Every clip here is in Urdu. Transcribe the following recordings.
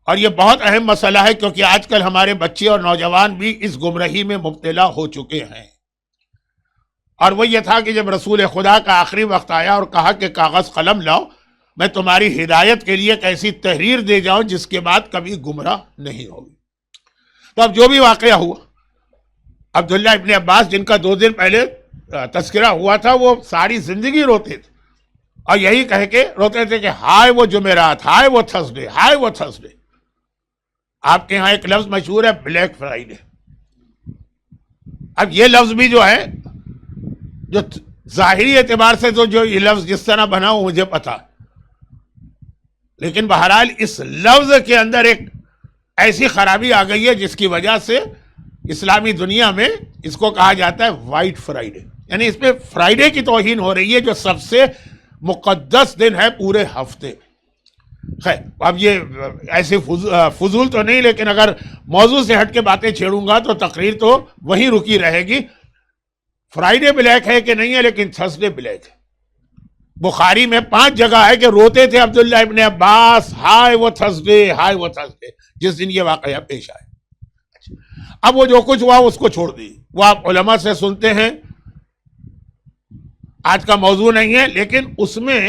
اور یہ بہت اہم مسئلہ ہے کیونکہ آج کل ہمارے بچے اور نوجوان بھی اس گمراہی میں مبتلا ہو چکے ہیں. اور وہ یہ تھا کہ جب رسول خدا کا آخری وقت آیا اور کہا کہ کاغذ قلم لاؤ، میں تمہاری ہدایت کے لیے ایک ایسی تحریر دے جاؤں جس کے بعد کبھی گمراہ نہیں ہوگی. تو اب جو بھی واقعہ ہوا، عبداللہ ابن عباس جن کا 2 دن پہلے تذکرہ ہوا تھا، وہ ساری زندگی روتے تھے اور یہی کہہ کے روتے تھے کہ ہائے وہ جمعرات، ہائے وہ تھرسڈے، ہائے وہ تھرسڈے. آپ کے ہاں ایک لفظ مشہور ہے بلیک فرائیڈے. اب یہ لفظ بھی جو ہے، جو ظاہری اعتبار سے تو جو یہ لفظ جس طرح بنا ہو مجھے پتا، لیکن بہرحال اس لفظ کے اندر ایک ایسی خرابی آ گئی ہے جس کی وجہ سے اسلامی دنیا میں اس کو کہا جاتا ہے وائٹ فرائیڈے. یعنی اس پہ فرائیڈے کی توہین ہو رہی ہے جو سب سے مقدس دن ہے پورے ہفتے. خیر، اب یہ ایسے فضول تو نہیں، لیکن اگر موضوع سے ہٹ کے باتیں چھیڑوں گا تو تقریر تو وہیں رکی رہے گی. فرائیڈے بلیک ہے کہ نہیں ہے، لیکن تھرسڈے بلیک ہے. بخاری میں 5 جگہ ہے کہ روتے تھے عبداللہ ابن عباس، ہائے وہ تھرسڈے، ہائے وہ تھرسڈے، جس دن یہ واقعہ پیش آئے. اب وہ جو کچھ ہوا اس کو چھوڑ دی، وہ آپ علماء سے سنتے ہیں، آج کا موضوع نہیں ہے. لیکن اس میں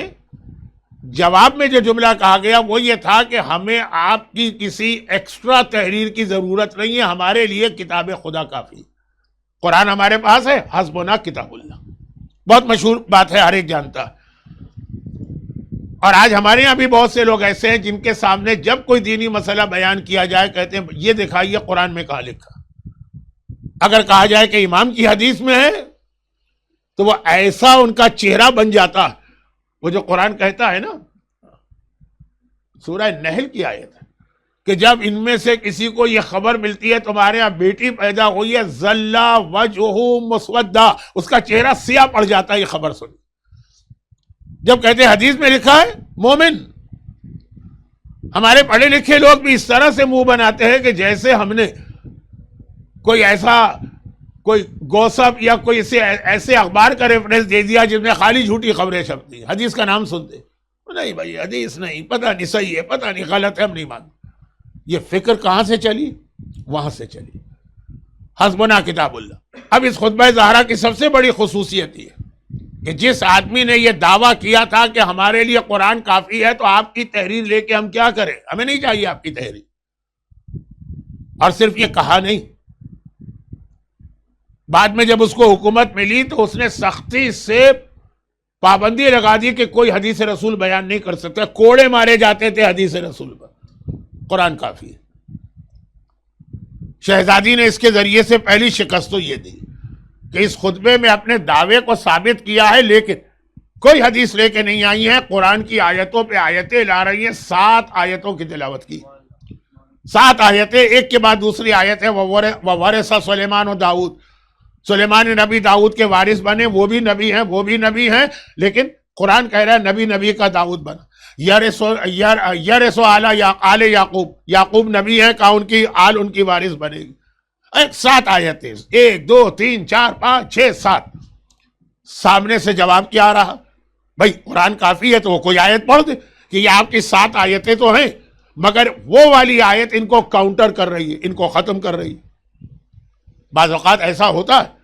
جواب میں جو جملہ کہا گیا وہ یہ تھا کہ ہمیں آپ کی کسی ایکسٹرا تحریر کی ضرورت نہیں ہے، ہمارے لیے کتاب خدا کافی. قرآن ہمارے پاس ہے، حسبنا کتاب اللہ. بہت مشہور بات ہے، ہر ایک جانتا. اور آج ہمارے یہاں بھی بہت سے لوگ ایسے ہیں جن کے سامنے جب کوئی دینی مسئلہ بیان کیا جائے کہتے ہیں یہ دکھائیے قرآن میں کہاں لکھا. اگر کہا جائے کہ امام کی حدیث میں ہے تو وہ ایسا ان کا چہرہ بن جاتا. وہ جو قرآن کہتا ہے نا، سورہ نحل کی آیت ہے کہ جب ان میں سے کسی کو یہ خبر ملتی ہے تمہارے یہاں بیٹی پیدا ہوئی ہے، ظلا وجہہ مسودا، اس کا چہرہ سیاہ پڑ جاتا ہے یہ خبر سن. جب کہتے ہیں حدیث میں لکھا ہے مومن، ہمارے پڑھے لکھے لوگ بھی اس طرح سے منہ بناتے ہیں کہ جیسے ہم نے کوئی ایسا کوئی گوسپ یا کوئی ایسے اخبار کا ریفرنس دے دیا جس میں خالی جھوٹی خبریں چھپتی. حدیث کا نام سنتے نہیں بھائی، حدیث نہیں، پتہ نہیں صحیح ہے، پتہ نہیں غلط ہے، ہم نہیں مانتے. یہ فکر کہاں سے چلی؟ وہاں سے چلی. حسبنا کتاب اللہ. اب اس خطبہ زہرا کی سب سے بڑی خصوصیت یہ کہ جس آدمی نے یہ دعویٰ کیا تھا کہ ہمارے لیے قرآن کافی ہے تو آپ کی تحریر لے کے ہم کیا کریں، ہمیں نہیں چاہیے آپ کی تحریر. اور صرف یہ کہا نہیں، بعد میں جب اس کو حکومت ملی تو اس نے سختی سے پابندی لگا دی کہ کوئی حدیث رسول بیان نہیں کر سکتا. کوڑے مارے جاتے تھے حدیث رسول پر. قرآن کافی ہے. شہزادی نے اس کے ذریعے سے پہلی شکست تو یہ دی کہ اس خطبے میں اپنے دعوے کو ثابت کیا ہے، لیکن کوئی حدیث لے کے نہیں آئی ہے. قرآن کی آیتوں پہ آیتیں لا رہی ہیں. 7 آیتوں کی تلاوت کی، 7 آیتیں ایک کے بعد دوسری آیت ہے. وَوَرِثَ سُلَيْمَانُ داؤد، سلیمان نبی داؤد کے وارث بنے. وہ بھی نبی ہیں، وہ بھی نبی ہیں، لیکن قرآن کہہ رہا ہے نبی نبی کا داؤد بنا. یرث آل یعقوب، یعقوب نبی ہیں، کہا ان کی آل ان کی وارث بنے گی. 7 آیتیں، 1 2 3 4 5 6 7. سامنے سے جواب کیا رہا؟ بھائی قرآن کافی ہے تو وہ کوئی آیت پڑھ دے کہ یہ آپ کی 7 آیتیں تو ہیں، مگر وہ والی آیت ان کو کاؤنٹر کر رہی ہے، ان کو ختم کر رہی ہے. بعض اوقات ایسا ہوتا ہے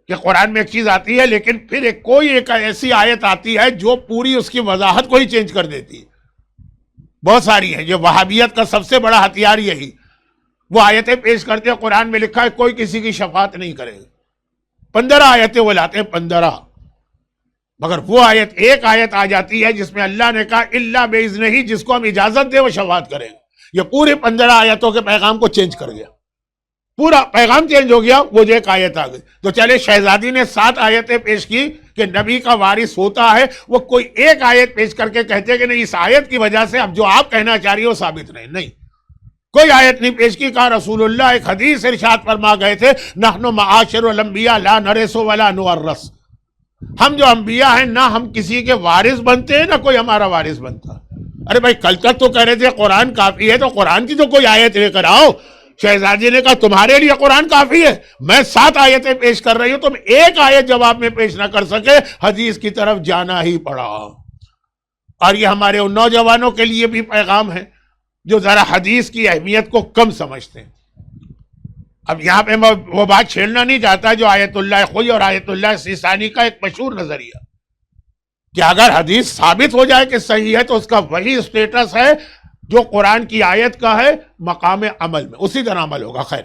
کہ قرآن میں ایک چیز آتی ہے لیکن پھر کوئی ایک ایسی آیت آتی ہے جو پوری اس کی وضاحت کو ہی چینج کر دیتی ہے. بہت ساری ہیں. یہ وہابیت کا سب سے بڑا ہتھیار یہی. وہ آیتیں پیش کرتے ہیں، قرآن میں لکھا ہے کوئی کسی کی شفاعت نہیں کرے گا. 15 آیتیں وہ لاتے ہیں، 15. مگر وہ آیت، ایک آیت آ جاتی ہے جس میں اللہ نے کہا الا باذنہ، جس کو ہم اجازت دیں وہ شفاعت کرے گا. یہ پورے 15 آیتوں کے پیغام کو چینج کر گیا. پورا پیغام چینج ہو گیا. وہ جو ایک آیت آ گئی تو چلے شہزادی نے 7 آیتیں پیش کی کہ نبی کا وارث ہوتا ہے. وہ کوئی ایک آیت پیش کر کے کہتے کہ نہیں اس آیت کی وجہ سے اب جو آپ کہنا چاہ رہی ہو ثابت نہیں. کوئی آیت نہیں پیش کی. کہا رسول اللہ ایک حدیث ارشاد فرما گئے تھے نحن معاشر الانبیاء لا نرث ولا نورث. ہم جو انبیاء ہیں نہ ہم کسی کے وارث بنتے ہیں نہ کوئی ہمارا وارث بنتا. ارے بھائی کل تک تو کہہ رہے تھے قرآن کافی ہے تو قرآن کی تو کوئی آیت لے کر آؤ. شہزادی نے کہا تمہارے لیے قرآن کافی ہے، میں 7 آیتیں پیش کر رہی ہوں، تم ایک آیت جواب میں پیش نہ کر سکے. حدیث کی طرف جانا ہی پڑا. اور یہ ہمارے ان نوجوانوں کے لیے بھی پیغام ہے جو ذرا حدیث کی اہمیت کو کم سمجھتے ہیں. اب یہاں پہ میں وہ بات چھیڑنا نہیں چاہتا جو آیت اللہ خوئی اور آیت اللہ سیستانی کا ایک مشہور نظریہ کہ اگر حدیث ثابت ہو جائے کہ صحیح ہے تو اس کا وہی اسٹیٹس ہے جو قرآن کی آیت کا ہے مقام عمل میں، اسی طرح عمل ہوگا. خیر.